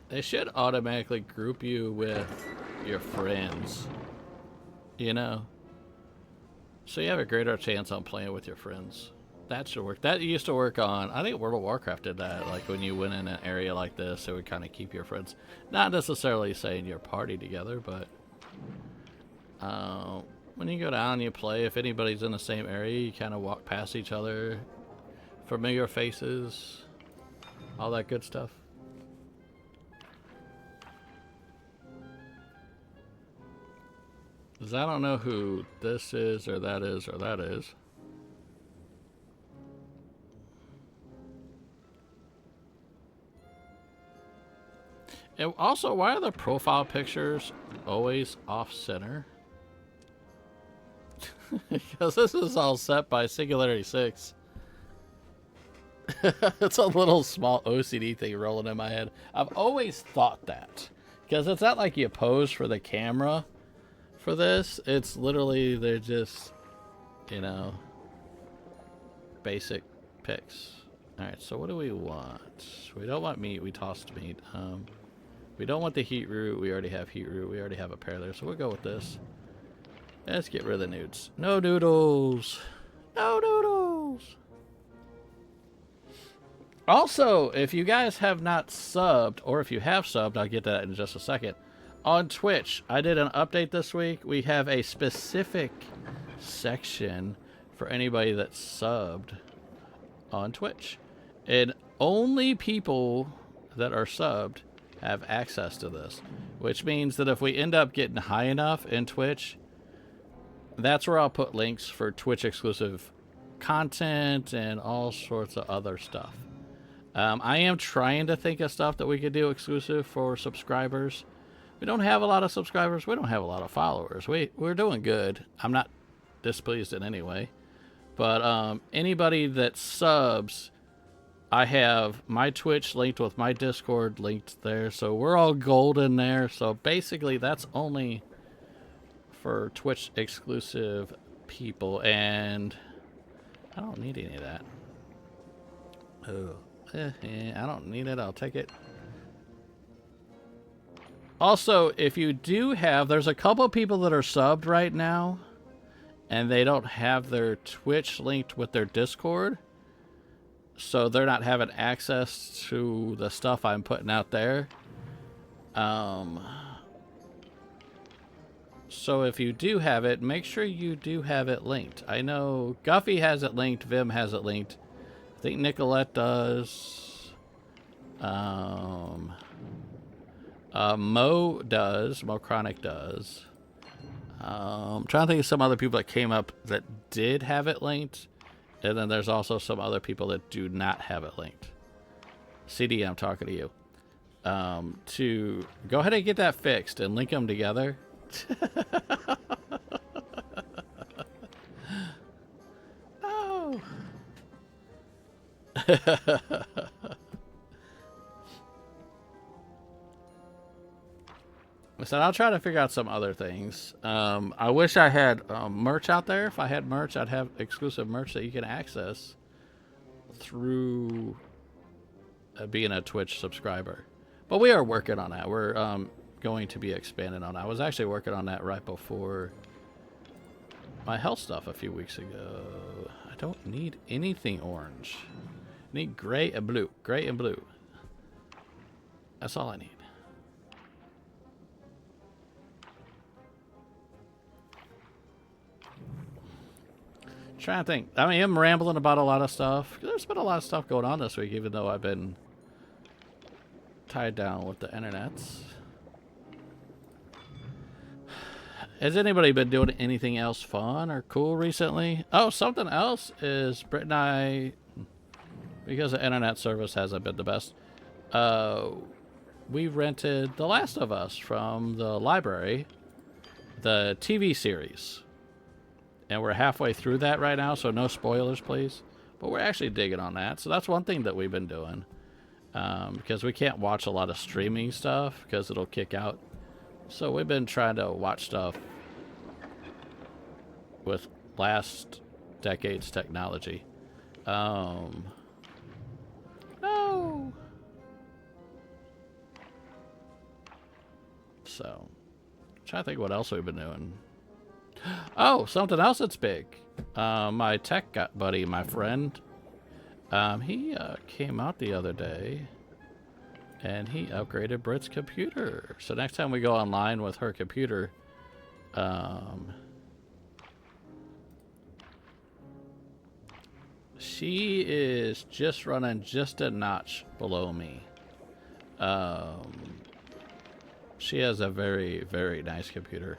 They should automatically group you with your friends, you know, so you have a greater chance on playing with your friends. That should work. That used to work on, I think World of Warcraft did that, like when you went in an area like this, it would kind of keep your friends, not necessarily saying your party together, but when you go down and you play, if anybody's in the same area, you kind of walk past each other, familiar faces, all that good stuff. Because I don't know who this is, or that is, or that is. And also, why are the profile pictures always off-center? Because this is all set by Singularity 6. It's a little small OCD thing rolling in my head. I've always thought that. Because it's not like you pose for the camera. For this, it's literally, they're just, you know, basic pics. Alright, so what do we want? We don't want meat, we tossed meat. We don't want the heat root, we already have heat root, we already have a pair there, so we'll go with this. Let's get rid of the nudes. No noodles! No noodles! Also, if you guys have not subbed, or if you have subbed, I'll get to that in just a second. On Twitch, I did an update this week. We have a specific section for anybody that subbed on Twitch. And only people that are subbed have access to this. Which means that if we end up getting high enough in Twitch, that's where I'll put links for Twitch exclusive content and all sorts of other stuff. I am trying to think of stuff that we could do exclusive for subscribers. We don't have a lot of subscribers. We don't have a lot of followers. We're doing good. I'm not displeased in any way. But anybody that subs, I have my Twitch linked with my Discord linked there. So we're all golden there. So basically that's only for Twitch exclusive people. And I don't need any of that. Oh, I don't need it. I'll take it. Also, if you do have, there's a couple people that are subbed right now, and they don't have their Twitch linked with their Discord, so they're not having access to the stuff I'm putting out there. So if you do have it, make sure you do have it linked. I know Guffy has it linked, Vim has it linked, I think Nicolette does. Mo does. Mo Chronic does. I'm trying to think of some other people that came up that did have it linked. And then there's also some other people that do not have it linked. CD, I'm talking to you. To go ahead and get that fixed and link them together. Oh. So I'll try to figure out some other things. I wish I had merch out there. If I had merch, I'd have exclusive merch that you can access through being a Twitch subscriber. But we are working on that. We're going to be expanding on that. I was actually working on that right before my health stuff a few weeks ago. I don't need anything orange. I need gray and blue. Gray and blue. That's all I need. Trying to think. I mean, I'm rambling about a lot of stuff. There's been a lot of stuff going on this week, even though I've been tied down with the internets. Has anybody been doing anything else fun or cool recently? Oh, something else is Britt and I, because the internet service hasn't been the best, we rented The Last of Us from the library, the TV series. And we're halfway through that right now, so no spoilers, please. But we're actually digging on that. So that's one thing that we've been doing. Because we can't watch a lot of streaming stuff because it'll kick out. So we've been trying to watch stuff with last decade's technology. No! So, I'm trying to think what else we've been doing. Oh, something else that's big. My tech buddy, my friend, he came out the other day and he upgraded Britt's computer. So next time we go online with her computer, she is just running just a notch below me. She has a very, very nice computer.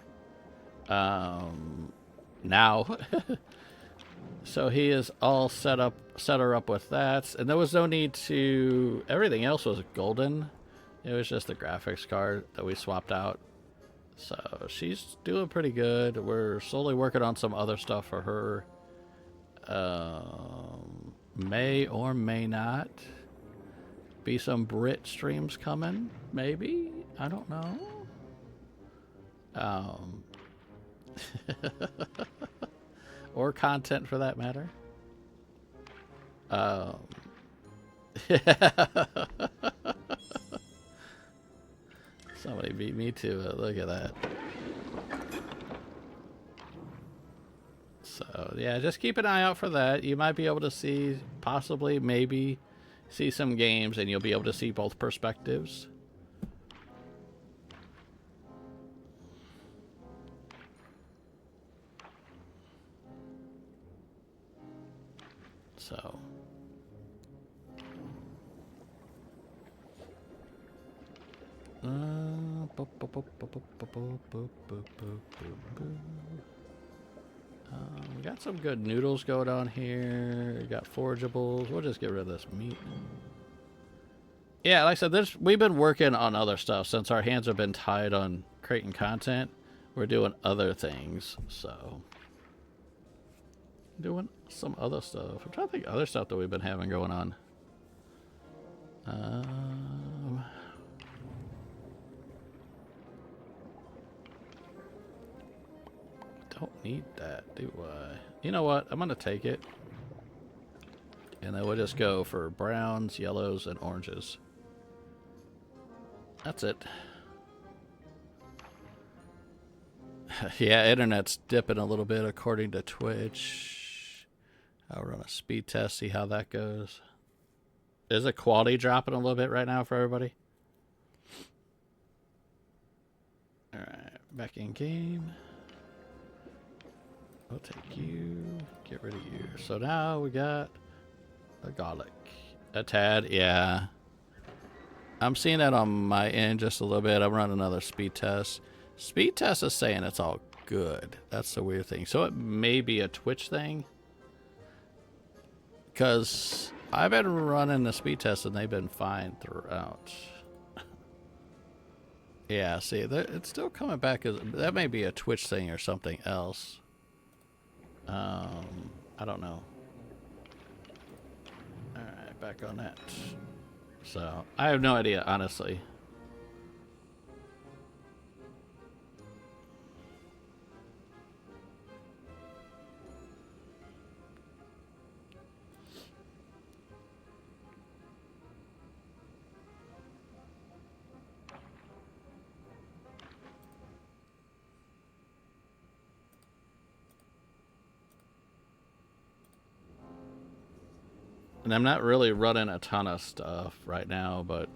Now so he is all set her up with that, and there was no need to, everything else was golden. It was just the graphics card that we swapped out. So she's doing pretty good. We're slowly working on some other stuff for her. May or may not be some Brit streams coming, maybe, I don't know. Or content for that matter. Somebody beat me to it. Look at that. So yeah, just keep an eye out for that. You might be able to see, possibly, maybe, see some games and you'll be able to see both perspectives. So we got some good noodles going on here. We got forageables. We'll just get rid of this meat. Yeah, like I said, we've been working on other stuff since our hands have been tied on creating content. We're doing other things, so doing some other stuff. I'm trying to think of other stuff that we've been having going on. Don't need that, do I? You know what? I'm gonna take it, and then we'll just go for browns, yellows, and oranges. That's it. Yeah, internet's dipping a little bit according to Twitch. I'll run a speed test, see how that goes. Is the quality dropping a little bit right now for everybody? Alright, back in game. I'll take you, get rid of you. So now we got the garlic. A tad, yeah. I'm seeing that on my end just a little bit. I'm running another speed test. Speed test is saying it's all good. That's the weird thing. So it may be a Twitch thing. Because I've been running the speed test and they've been fine throughout. Yeah, see, it's still coming back. That may be a Twitch thing or something else. I don't know. Alright, back on that. So, I have no idea, honestly. And I'm not really running a ton of stuff right now, but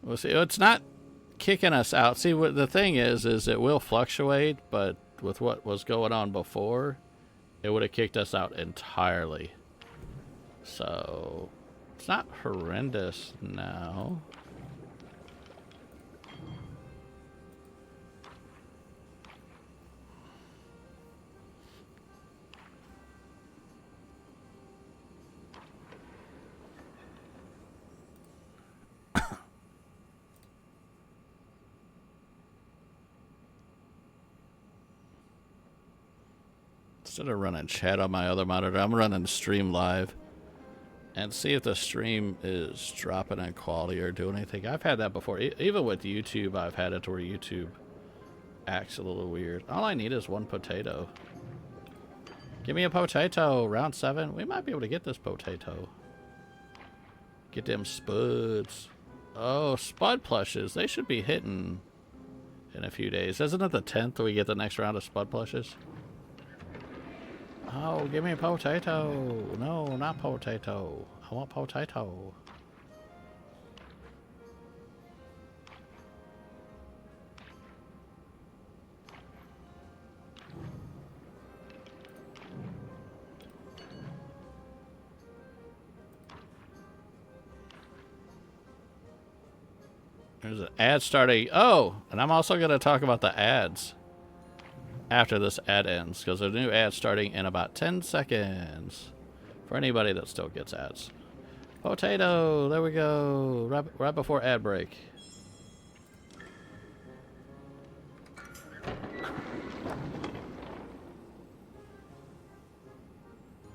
we'll see. It's not kicking us out. See, what the thing is it will fluctuate, but with what was going on before, it would have kicked us out entirely. So it's not horrendous now. Instead of running chat on my other monitor, I'm running stream live and see if the stream is dropping in quality or doing anything. I've had that before. Even with YouTube, I've had it to where YouTube acts a little weird. All I need is one potato. Give me a potato. Round 7. We might be able to get this potato. Get them spuds. Oh, spud plushes. They should be hitting in a few days. Isn't it the 10th we get the next round of spud plushes? Oh, give me a potato. No, not potato. I want potato. There's an ad starting. Oh, and I'm also going to talk about the ads after this ad ends, because there's a new ad starting in about 10 seconds for anybody that still gets ads. Potato, there we go, right before ad break.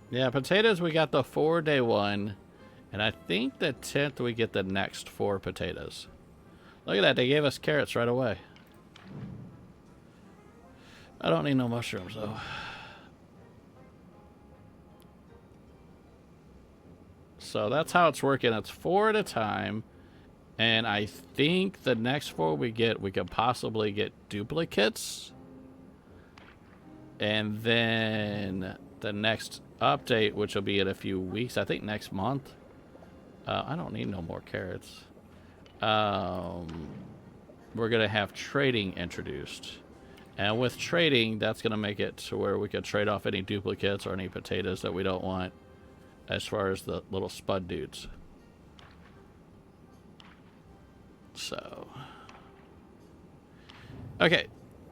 Yeah, potatoes, we got the 4-day one, and I think the 10th we get the next 4 potatoes. Look at that, they gave us carrots right away. I don't need no mushrooms, though. So that's how it's working. It's 4 at a time. And I think the next 4 we get, we could possibly get duplicates. And then the next update, which will be in a few weeks, I think next month. I don't need no more carrots. We're gonna have trading introduced, and with trading, that's gonna make it to where we can trade off any duplicates or any potatoes that we don't want, as far as the little spud dudes. So, okay,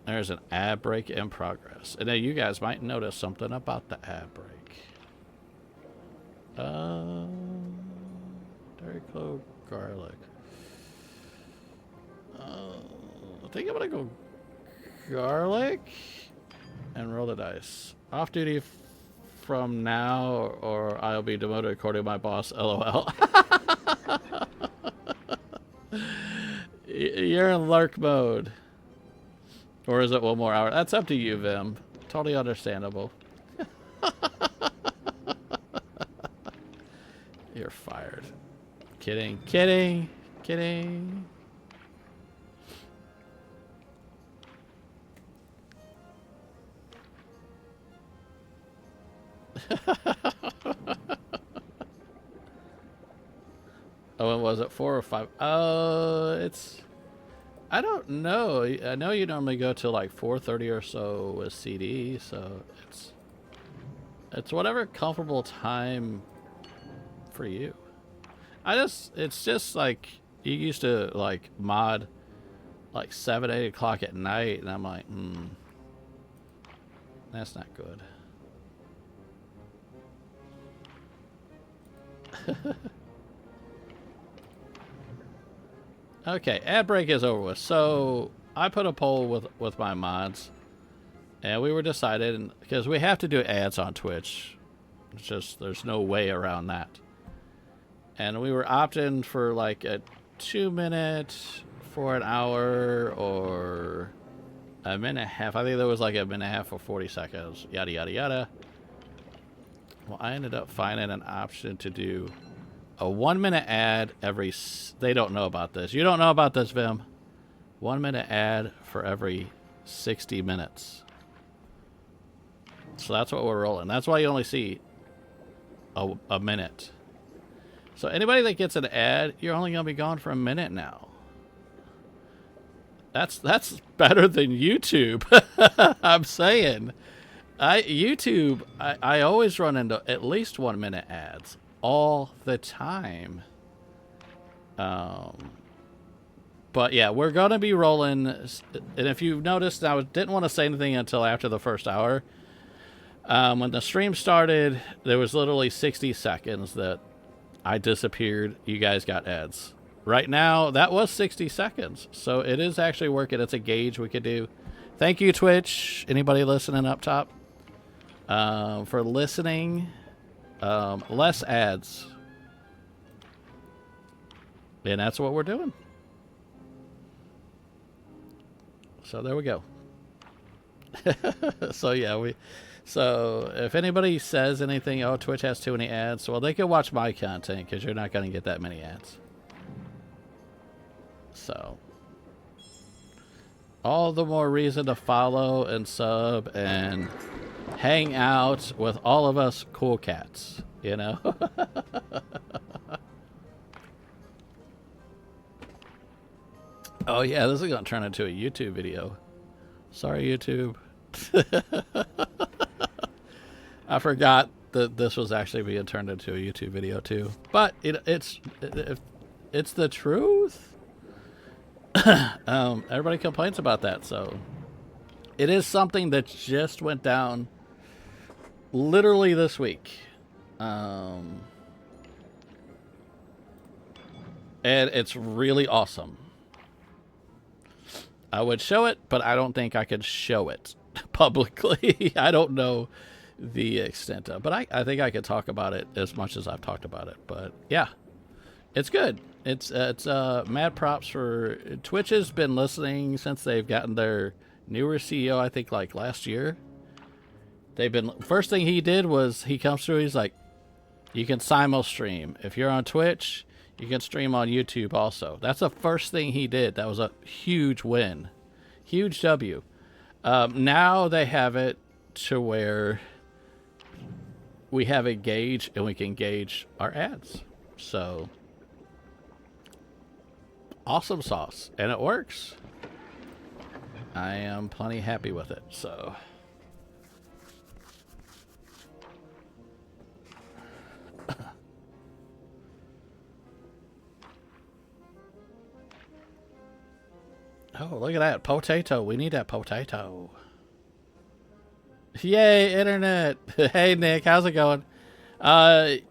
there's an ad break in progress, and now you guys might notice something about the ad break. Dairy clove garlic. I think I'm gonna go garlic and roll the dice. Off duty from now, or I'll be demoted according to my boss. LOL. You're in lurk mode. Or is it 1 more hour? That's up to you, Vim. Totally understandable. You're fired. Kidding, kidding, kidding. Oh, and was it 4 or 5? It's... I don't know. I know you normally go to like 4:30 or so with CD, so it's whatever comfortable time for you. It's just like you used to like mod like 7, 8 o'clock at night, and I'm like, that's not good. Okay, ad break is over with. So I put a poll with my mods, and we were decided, because we have to do ads on Twitch. It's just, there's no way around that. And we were opting for like a 2 minute for an hour, or a minute and a half. I think there was like a minute and a half for 40 seconds. Yada yada yada. Well, I ended up finding an option to do a 1 minute ad every... They don't know about this. You don't know about this, Vim. 1 minute ad for every 60 minutes. So that's what we're rolling. That's why you only see a minute. So anybody that gets an ad, you're only going to be gone for a minute now. That's better than YouTube. I'm saying. YouTube, I always run into at least 1 minute ads. All the time. But yeah, we're gonna be rolling, and if you've noticed, I didn't want to say anything until after the first hour. When the stream started, there was literally 60 seconds that I disappeared. You guys got ads. Right now, that was 60 seconds, so it is actually working. It's a gauge we could do. Thank you, Twitch. Anybody listening up top, for listening. Less ads. And that's what we're doing. So there we go. So yeah, so if anybody says anything, oh, Twitch has too many ads, well, they can watch my content, because you're not going to get that many ads. So all the more reason to follow and sub and hang out with all of us cool cats, you know? Oh yeah, this is gonna turn into a YouTube video. Sorry, YouTube. I forgot that this was actually being turned into a YouTube video too. But it's the truth. Everybody complains about that, so it is something that just went down literally this week. And it's really awesome. I would show it, but I don't think I could show it publicly. I don't know the extent of, but I think I could talk about it as much as I've talked about it. But yeah, it's good. It's mad props for Twitch. Has been listening since they've gotten their newer CEO, I think like last year. They've been, first thing he did was he comes through, he's like, you can simul stream. If you're on Twitch, you can stream on YouTube also. That's the first thing he did. That was a huge win. Huge W. Now they have it to where we have a gauge and we can gauge our ads. So awesome sauce, and it works. I am plenty happy with it. So oh, look at that potato. We need that potato. Yay, internet. Hey, Nick, how's it going?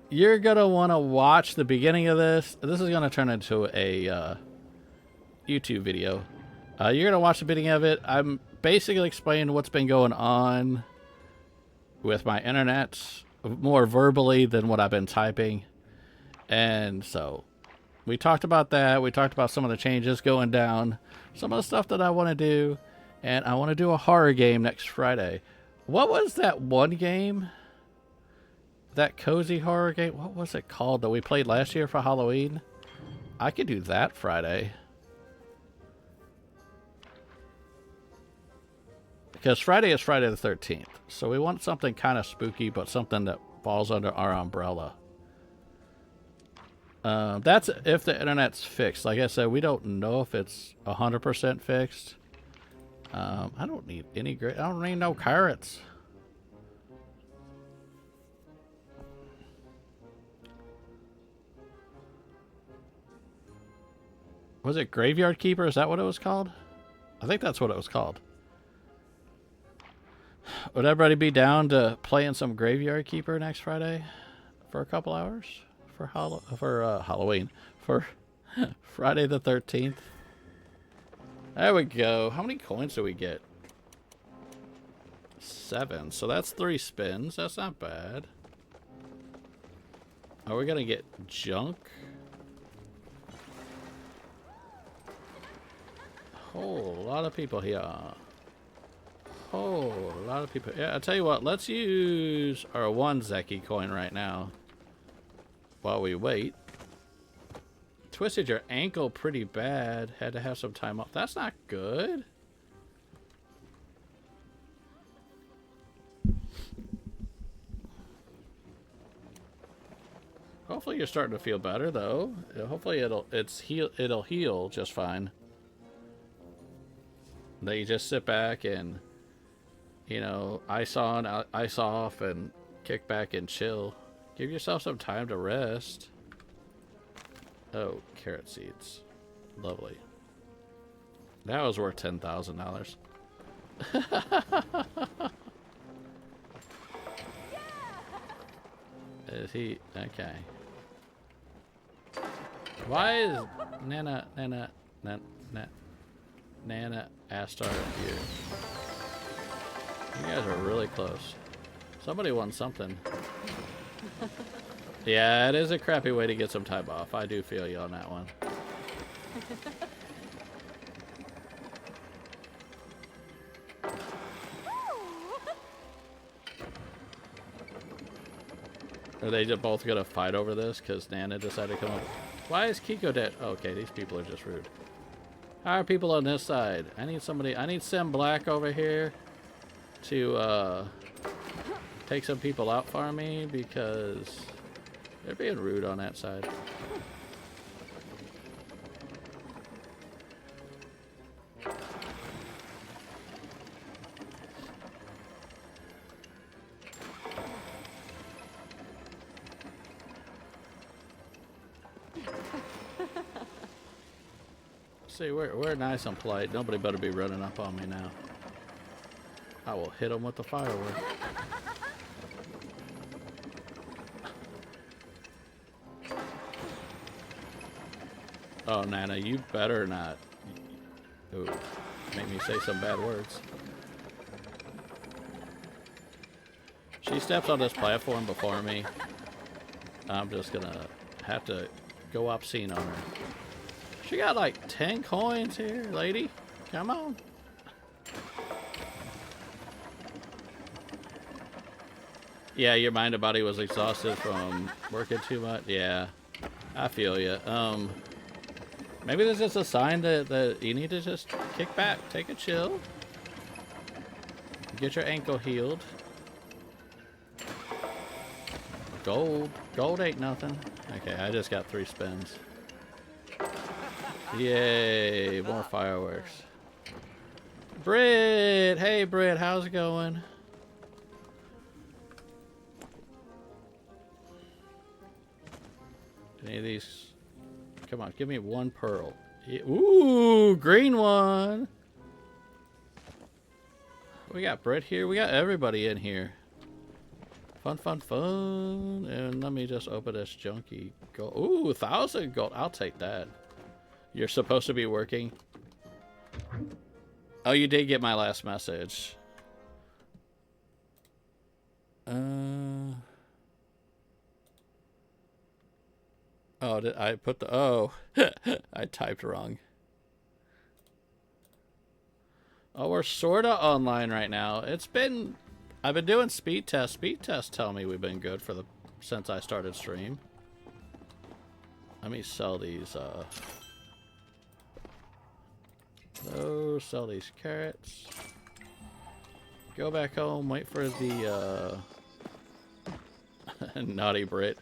You're going to want to watch the beginning of this. This is going to turn into a YouTube video. You're going to watch the beginning of it. I'm basically explaining what's been going on with my internet more verbally than what I've been typing. And so we talked about that. We talked about some of the changes going down, some of the stuff that I want to do. And I want to do a horror game next Friday. What was that one game? That cozy horror game? What was it called that we played last year for Halloween? I could do that Friday. Because Friday is Friday the 13th. So we want something kind of spooky, but something that falls under our umbrella. That's if the internet's fixed. Like I said, we don't know if it's 100% fixed. I don't need any I don't need no carrots. Was it Graveyard Keeper? Is that what it was called? I think that's what it was called. Would everybody be down to playing some Graveyard Keeper next Friday for a couple hours for Halloween, for Friday the 13th? There we go. How many coins do we get? 7. So that's 3 spins. That's not bad. Are we gonna get junk? Whole lot of people here. Whole lot of people. Yeah, I'll tell you what. Let's use our 1 Zeki coin right now while we wait. Twisted your ankle pretty bad. Had to have some time off. That's not good. Hopefully you're starting to feel better though. Hopefully it'll heal just fine. Then you just sit back and, you know, ice on, ice off, and kick back and chill. Give yourself some time to rest. Oh, carrot seeds. Lovely. That was worth $10,000. Is he? Okay. Why is Nana Astar here? You guys are really close. Somebody won something. Yeah, it is a crappy way to get some time off. I do feel you on that one. Are they just both gonna fight over this because Nana decided to come up? Why is Kiko dead? Okay, these people are just rude. How are people on this side? I need somebody. I need Sim Black over here to take some people out for me because they're being rude on that side. See, we're nice and polite. Nobody better be running up on me now. I will hit them with the firework. Oh, Nana, you better not. Ooh, make me say some bad words. She steps on this platform before me. I'm just gonna have to go obscene on her. She got like 10 coins here, lady. Come on. Yeah, your mind and body was exhausted from working too much. Yeah, I feel you. Maybe this is a sign that you need to just kick back, take a chill, get your ankle healed. Gold. Gold ain't nothing. Okay, I just got 3 spins. Yay, more fireworks. Britt! Hey, Britt, how's it going? Any of these? Come on, give me 1 pearl. Ooh, green one! We got Britt here. We got everybody in here. Fun, fun, fun. And let me just open this junky gold. Ooh, 1,000 gold. I'll take that. You're supposed to be working. Oh, you did get my last message. Oh, did I put the... Oh, I typed wrong. Oh, we're sort of online right now. It's been... I've been doing speed tests. Speed tests tell me we've been good for the... since I started stream. Let me sell these, those, sell these carrots. Go back home, wait for the, naughty Brit.